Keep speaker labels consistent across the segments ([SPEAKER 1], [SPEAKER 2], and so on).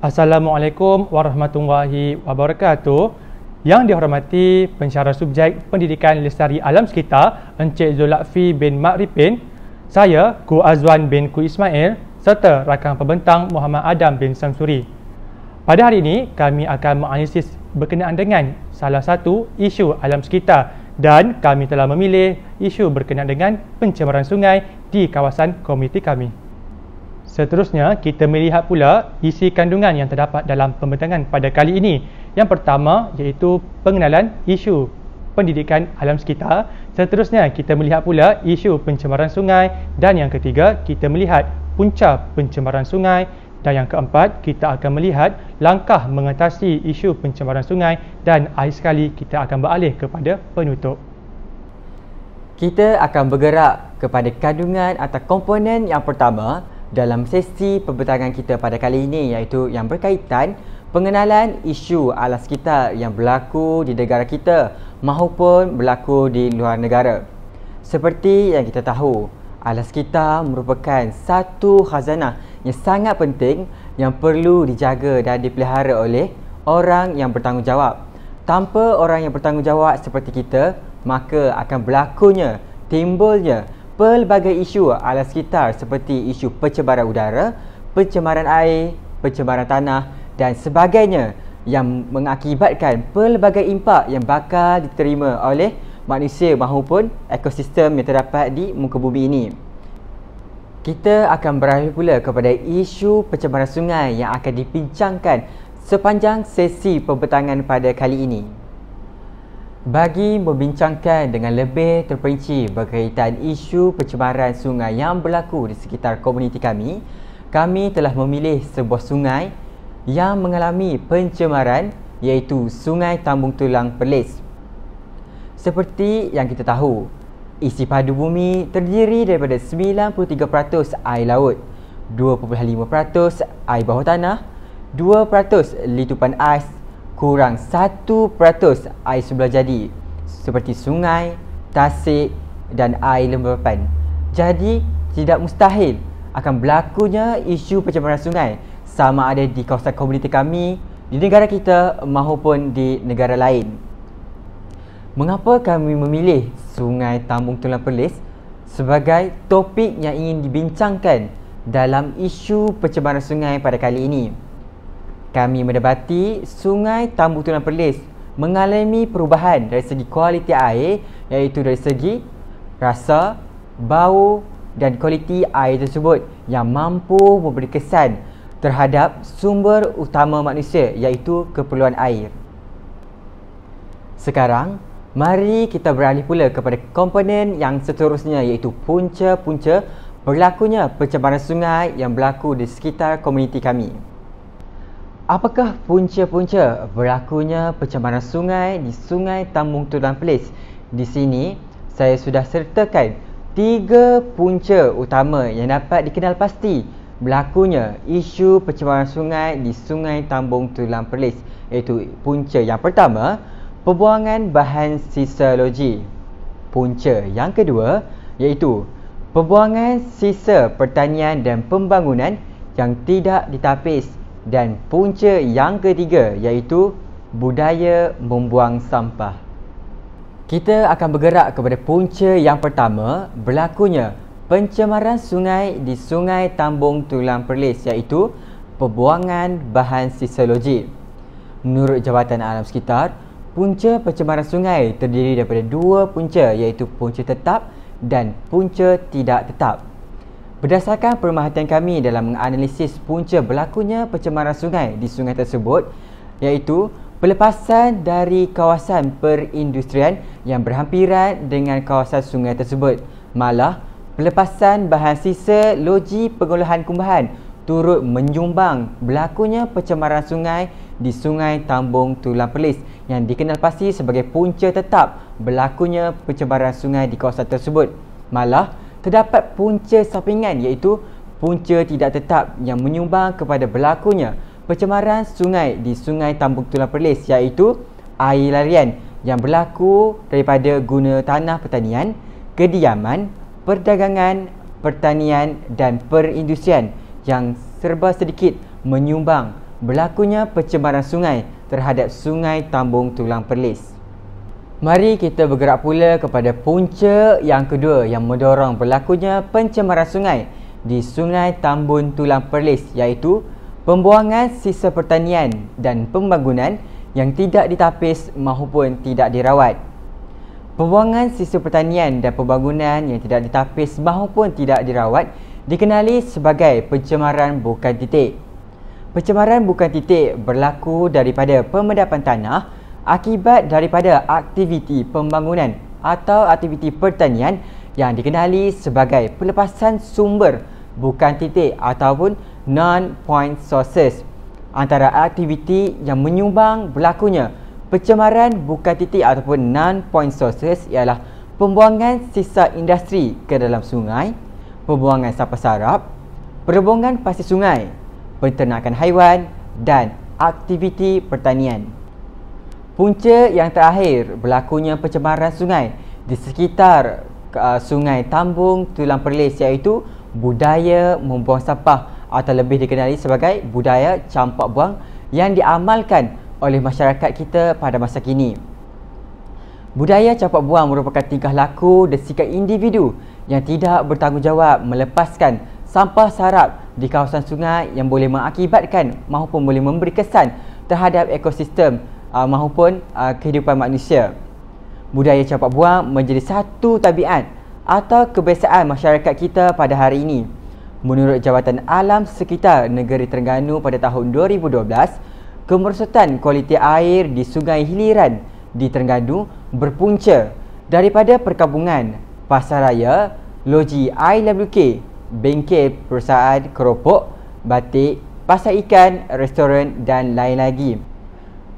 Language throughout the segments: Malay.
[SPEAKER 1] Assalamualaikum warahmatullahi wabarakatuh. Yang dihormati pensyarah subjek Pendidikan Lestari Alam Sekitar Encik Zulakfi bin Mak Ripin, saya Ku Azwan bin Ku Ismail serta rakan pembentang Muhammad Adam bin Samsuri. Pada hari ini kami akan menganalisis berkenaan dengan salah satu isu alam sekitar dan kami telah memilih isu berkenaan dengan pencemaran sungai di kawasan komuniti kami. Seterusnya, kita melihat pula isi kandungan yang terdapat dalam pembentangan pada kali ini. Yang pertama iaitu pengenalan isu pendidikan alam sekitar. Seterusnya, kita melihat pula isu pencemaran sungai. Dan yang ketiga, kita melihat punca pencemaran sungai. Dan yang keempat, kita akan melihat langkah mengatasi isu pencemaran sungai. Dan akhir sekali, kita akan beralih kepada penutup.
[SPEAKER 2] Kita akan bergerak kepada kandungan atau komponen yang pertama dalam sesi pembentangan kita pada kali ini, iaitu yang berkaitan pengenalan isu alam sekitar yang berlaku di negara kita maupun berlaku di luar negara. Seperti yang kita tahu, alam sekitar merupakan satu khazanah yang sangat penting yang perlu dijaga dan dipelihara oleh orang yang bertanggungjawab. Tanpa orang yang bertanggungjawab seperti kita, maka akan berlakunya, timbulnya pelbagai isu alam sekitar seperti isu pencemaran udara, pencemaran air, pencemaran tanah dan sebagainya yang mengakibatkan pelbagai impak yang bakal diterima oleh manusia maupun ekosistem yang terdapat di muka bumi ini. Kita akan beralih pula kepada isu pencemaran sungai yang akan dibincangkan sepanjang sesi pembentangan pada kali ini. Bagi membincangkan dengan lebih terperinci berkaitan isu pencemaran sungai yang berlaku di sekitar komuniti kami telah memilih sebuah sungai yang mengalami pencemaran, iaitu Sungai Tambung Tulang Perlis. Seperti yang kita tahu, isi padu bumi terdiri daripada 93% air laut, 2.5% air bawah tanah, 2% litupan ais, kurang 1% air semula jadi seperti sungai, tasik dan air lembapan. Jadi tidak mustahil akan berlakunya isu pencemaran sungai sama ada di kawasan komuniti kami, di negara kita maupun di negara lain. Mengapa kami memilih Sungai Tambung Tulang Perlis sebagai topik yang ingin dibincangkan dalam isu pencemaran sungai pada kali ini? Kami mendapati Sungai Tambung Tulang Perlis mengalami perubahan dari segi kualiti air, iaitu dari segi rasa, bau dan kualiti air tersebut yang mampu memberi kesan terhadap sumber utama manusia, iaitu keperluan air. Sekarang, mari kita beralih pula kepada komponen yang seterusnya, iaitu punca-punca berlakunya pencemaran sungai yang berlaku di sekitar komuniti kami. Apakah punca-punca berlakunya pencemaran sungai di Sungai Tambung Tulang Perlis? Di sini, saya sudah sertakan 3 punca utama yang dapat dikenal pasti berlakunya isu pencemaran sungai di Sungai Tambung Tulang Perlis, iaitu punca yang pertama, pembuangan bahan sisa loji. Punca yang kedua iaitu pembuangan sisa pertanian dan pembangunan yang tidak ditapis. Dan punca yang ketiga iaitu budaya membuang sampah. Kita akan bergerak kepada punca yang pertama, berlakunya pencemaran sungai di Sungai Tambung Tulang Perlis, iaitu pembuangan bahan sisa loji. Menurut Jabatan Alam Sekitar, punca pencemaran sungai terdiri daripada 2 punca, iaitu punca tetap dan punca tidak tetap. Berdasarkan pemerhatian kami dalam menganalisis punca berlakunya pencemaran sungai di sungai tersebut, iaitu pelepasan dari kawasan perindustrian yang berhampiran dengan kawasan sungai tersebut. Malah, pelepasan bahan sisa loji pengolahan kumbahan turut menyumbang berlakunya pencemaran sungai di Sungai Tambung Tulang Perlis yang dikenal pasti sebagai punca tetap berlakunya pencemaran sungai di kawasan tersebut. Malah, terdapat punca sampingan, iaitu punca tidak tetap yang menyumbang kepada berlakunya pencemaran sungai di Sungai Tambung Tulang Perlis, iaitu air larian yang berlaku daripada guna tanah pertanian, kediaman, perdagangan, pertanian dan perindustrian yang serba sedikit menyumbang berlakunya pencemaran sungai terhadap Sungai Tambung Tulang Perlis. Mari kita bergerak pula kepada punca yang kedua yang mendorong berlakunya pencemaran sungai di Sungai Tambung Tulang Perlis, iaitu pembuangan sisa pertanian dan pembangunan yang tidak ditapis maupun tidak dirawat. Pembuangan sisa pertanian dan pembangunan yang tidak ditapis maupun tidak dirawat dikenali sebagai pencemaran bukan titik. Pencemaran bukan titik berlaku daripada pemendapan tanah akibat daripada aktiviti pembangunan atau aktiviti pertanian yang dikenali sebagai pelepasan sumber bukan titik ataupun non-point sources. Antara aktiviti yang menyumbang berlakunya pencemaran bukan titik ataupun non-point sources ialah pembuangan sisa industri ke dalam sungai, pembuangan sampah sarap, perhubungan pasir sungai, penternakan haiwan dan aktiviti pertanian. Punca yang terakhir berlakunya pencemaran sungai di sekitar Sungai Tambung Tulang Perlis iaitu budaya membuang sampah atau lebih dikenali sebagai budaya campak buang yang diamalkan oleh masyarakat kita pada masa kini. Budaya campak buang merupakan tingkah laku dan sikap individu yang tidak bertanggungjawab melepaskan sampah sarap di kawasan sungai yang boleh mengakibatkan maupun boleh memberi kesan terhadap ekosistem maupun kehidupan manusia. Budaya campak buang menjadi satu tabiat atau kebiasaan masyarakat kita pada hari ini. Menurut Jabatan Alam Sekitar Negeri Terengganu pada tahun 2012, kemerosotan kualiti air di Sungai Hiliran di Terengganu berpunca daripada perkabungan, pasaraya, loji IWK, bengkel perusahaan keropok, batik, pasar ikan, restoran dan lain lagi.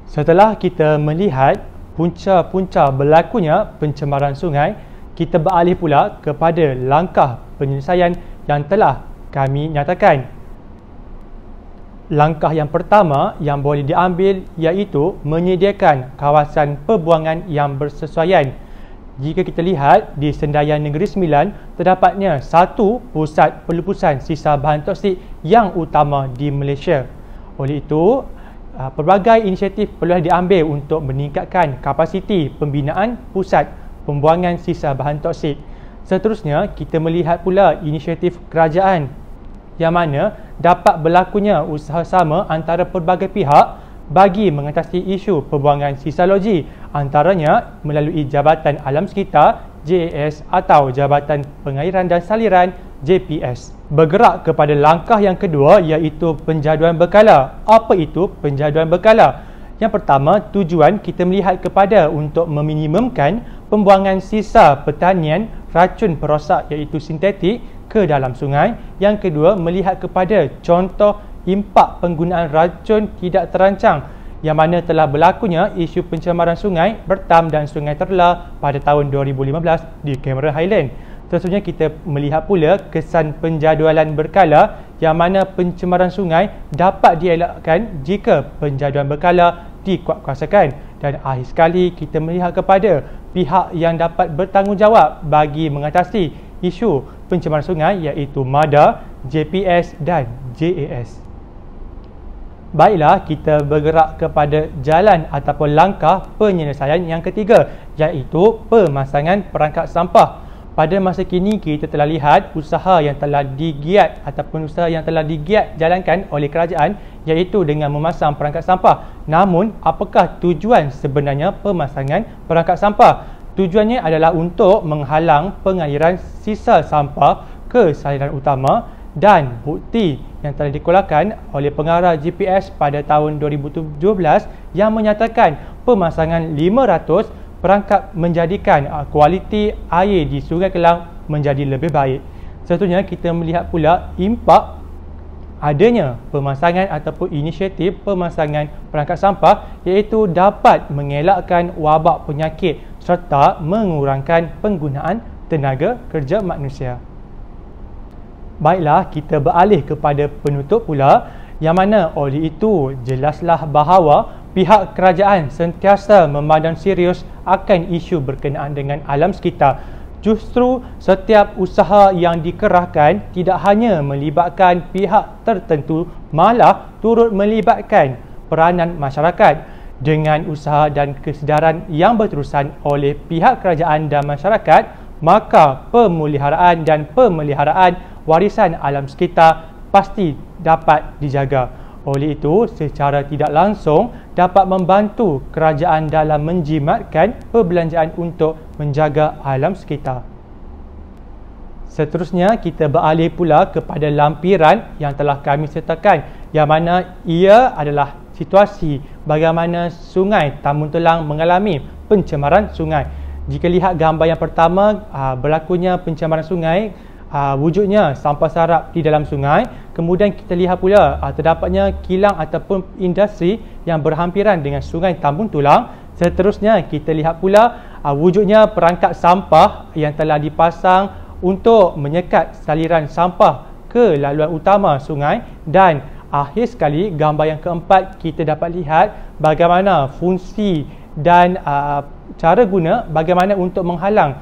[SPEAKER 1] Setelah kita melihat punca-punca berlakunya pencemaran sungai, kita beralih pula kepada langkah penyelesaian yang telah kami nyatakan. Langkah yang pertama yang boleh diambil iaitu menyediakan kawasan pembuangan yang bersesuaian. Jika kita lihat di Sendayan Negeri Sembilan, terdapatnya satu pusat pelupusan sisa bahan toksik yang utama di Malaysia. Oleh itu, pelbagai inisiatif perlu diambil untuk meningkatkan kapasiti pembinaan pusat pembuangan sisa bahan toksik. Seterusnya, kita melihat pula inisiatif kerajaan yang mana dapat berlakunya usaha sama antara pelbagai pihak bagi mengatasi isu pembuangan sisa loji, antaranya melalui Jabatan Alam Sekitar JAS atau Jabatan Pengairan dan Saliran JPS. Bergerak kepada langkah yang kedua iaitu penjaduan berkala. Apa itu penjaduan berkala? Yang pertama, tujuan kita melihat kepada untuk meminimumkan pembuangan sisa pertanian racun perosak iaitu sintetik ke dalam sungai. Yang kedua, melihat kepada contoh impak penggunaan racun tidak terancang yang mana telah berlakunya isu pencemaran sungai Bertam dan Sungai Terla pada tahun 2015 di Cameron Highland. Seterusnya, kita melihat pula kesan penjadualan berkala yang mana pencemaran sungai dapat dielakkan jika penjaduan berkala dikuatkuasakan. Dan akhir sekali, kita melihat kepada pihak yang dapat bertanggungjawab bagi mengatasi isu pencemaran sungai iaitu MADA, JPS dan JAS. Baiklah, kita bergerak kepada jalan ataupun langkah penyelesaian yang ketiga iaitu pemasangan perangkap sampah. Pada masa kini, kita telah lihat usaha yang telah digiat ataupun usaha yang telah digiat jalankan oleh kerajaan iaitu dengan memasang perangkap sampah. Namun, apakah tujuan sebenarnya pemasangan perangkap sampah? Tujuannya adalah untuk menghalang pengaliran sisa sampah ke saluran utama dan bukti yang telah dikeluarkan oleh pengarah GPS pada tahun 2017 yang menyatakan pemasangan 500 perangkap menjadikan kualiti air di Sungai Kelang menjadi lebih baik. Seterusnya, kita melihat pula impak adanya pemasangan ataupun inisiatif pemasangan perangkap sampah iaitu dapat mengelakkan wabak penyakit serta mengurangkan penggunaan tenaga kerja manusia. Baiklah, kita beralih kepada penutup pula yang mana oleh itu jelaslah bahawa pihak kerajaan sentiasa memandang serius akan isu berkenaan dengan alam sekitar. justru setiap usaha yang dikerahkan tidak hanya melibatkan pihak tertentu, malah turut melibatkan peranan masyarakat. Dengan usaha dan kesedaran yang berterusan oleh pihak kerajaan dan masyarakat, maka pemeliharaan dan pemeliharaan warisan alam sekitar pasti dapat dijaga. Oleh itu, secara tidak langsung dapat membantu kerajaan dalam menjimatkan perbelanjaan untuk menjaga alam sekitar. Seterusnya, kita beralih pula kepada lampiran yang telah kami sertakan, yang mana ia adalah situasi bagaimana Sungai Tambun Telang mengalami pencemaran sungai. Jika lihat gambar yang pertama, berlakunya pencemaran sungai, wujudnya sampah sarap di dalam sungai. Kemudian kita lihat pula terdapatnya kilang ataupun industri yang berhampiran dengan Sungai Tambun Telang. Seterusnya kita lihat pula wujudnya perangkap sampah yang telah dipasang untuk menyekat saliran sampah ke laluan utama sungai. Dan akhir sekali, gambar yang keempat, kita dapat lihat bagaimana fungsi dan cara guna bagaimana untuk menghalang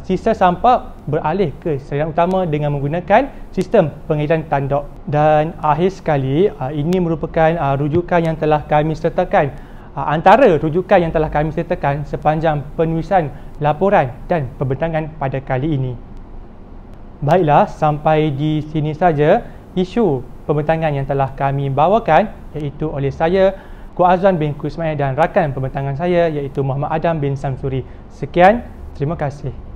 [SPEAKER 1] sisa sampah beralih ke saliran utama dengan menggunakan sistem pengairan tanduk. Dan akhir sekali, ini merupakan rujukan yang telah kami sertakan, antara rujukan yang telah kami sertakan sepanjang penulisan laporan dan pembentangan pada kali ini. Baiklah, sampai di sini saja isu pembentangan yang telah kami bawakan, iaitu oleh saya, Ko Azwan bin Ku Ismail, dan rakan pembentangan saya iaitu Muhammad Adam bin Samsuri. Sekian, terima kasih.